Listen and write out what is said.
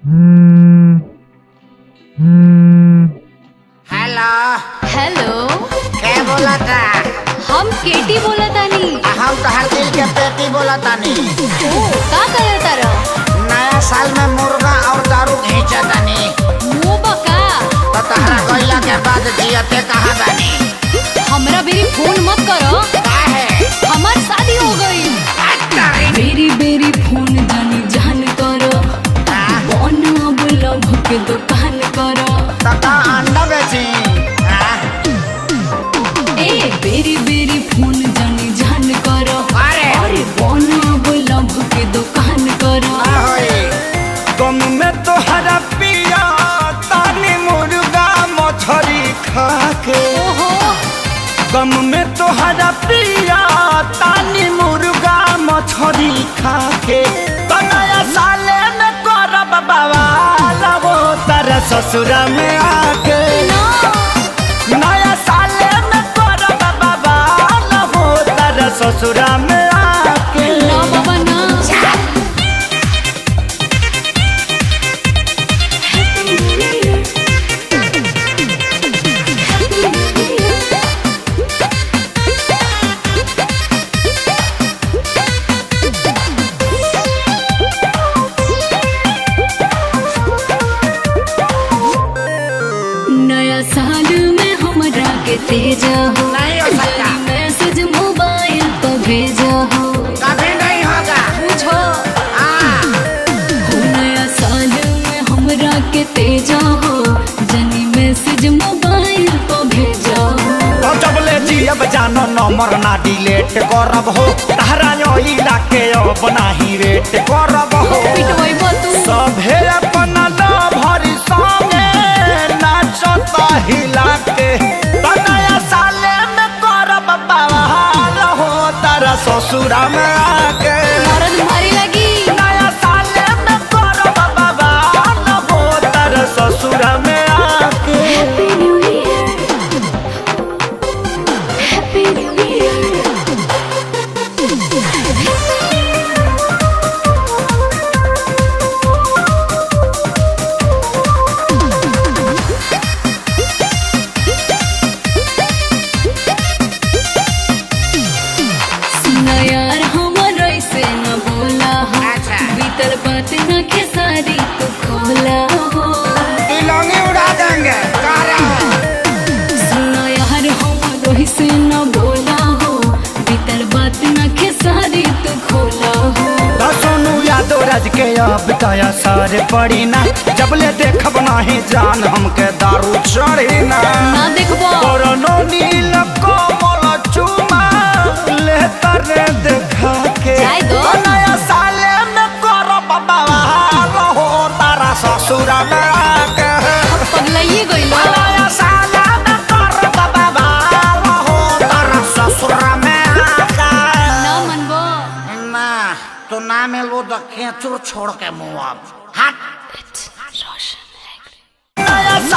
Hello hello. क्या बोला था? हम केटी बोला तानी। हम तो हर दिल के पेटी बोला तानी। का करे तारा? नया साल में मुर्गा और दारू घींचा तानी। मुंह बका। तो तहरा गइला के बाद जियते कहाँ बानी? हमरा बेरी फोन मत करो। काहे? हमार शादी हो गई। बेरी बेरी फोन जानी जान करो। बन अब लव के दुकान करो। तका अंडा बेची। ए बेरी बेरी फोन जानी जान करो। अरे बन अब लव के दुकान करो। गम में तो हरा पिया तानी मुर्गा मछरी खा के। ओहो गम में तो हरा पिया तानी मुर्गा मछरी खा के। तो नया साले में करब बवाल वो तारा ससुरा में आके। नया साले में करब बवाल वो तारा ससुरा में आके। ना बाबा ना। नया साल में हमरा के तेजा हो। नहीं हो सकता। मैसेज मोबाइल पर भेजा हो। कभी नहीं होगा। पूछो हाँ। हो नया साल में हमरा के तेजा हो। जनी मैसेज मोबाइल पर भेजा हो। तो जब ले जियब जानो नंबर ना डिलीट करब हो। तहरा इला के अब नाही रेट करब हो। पिटवाई तू। सभे अपना लभरी संगे नाचता हिला के। तो नया साले में करब बवाल हो तारा ससुरा में आके। मरद मारी लगी। नया साले में करब बवाल हो तारा ससुरा में आके। Happy new year. Happy new year. सुना यार हमर ऐसे न बोला हो। अच्छा। बीतल बात न खेसारी तू खोला हो। तिलौनी उड़ा देंगे। कह रहा है। सुना यार हमर ऐसे न बोला हो। बीतल बात न खेसारी तू खोला हो। तो सोनू यादव राज के अब दया सारे पड़ी ना। जब ले देखब नाही जान हमके दारू चढ़ी ना। ना देखबो। कोरोनो नील कोमल चुमा ले तरे देखा के। जाय दो। तो नया साले में करब बवाल हो तारा ससुरा में आके। पगलाइए गइलो। नया साले में करब बवाल हो तारा ससुरा में आके। ना मनबो। ना तो ना मिलो तो खेचुर छोड़ के मुँह अब हट।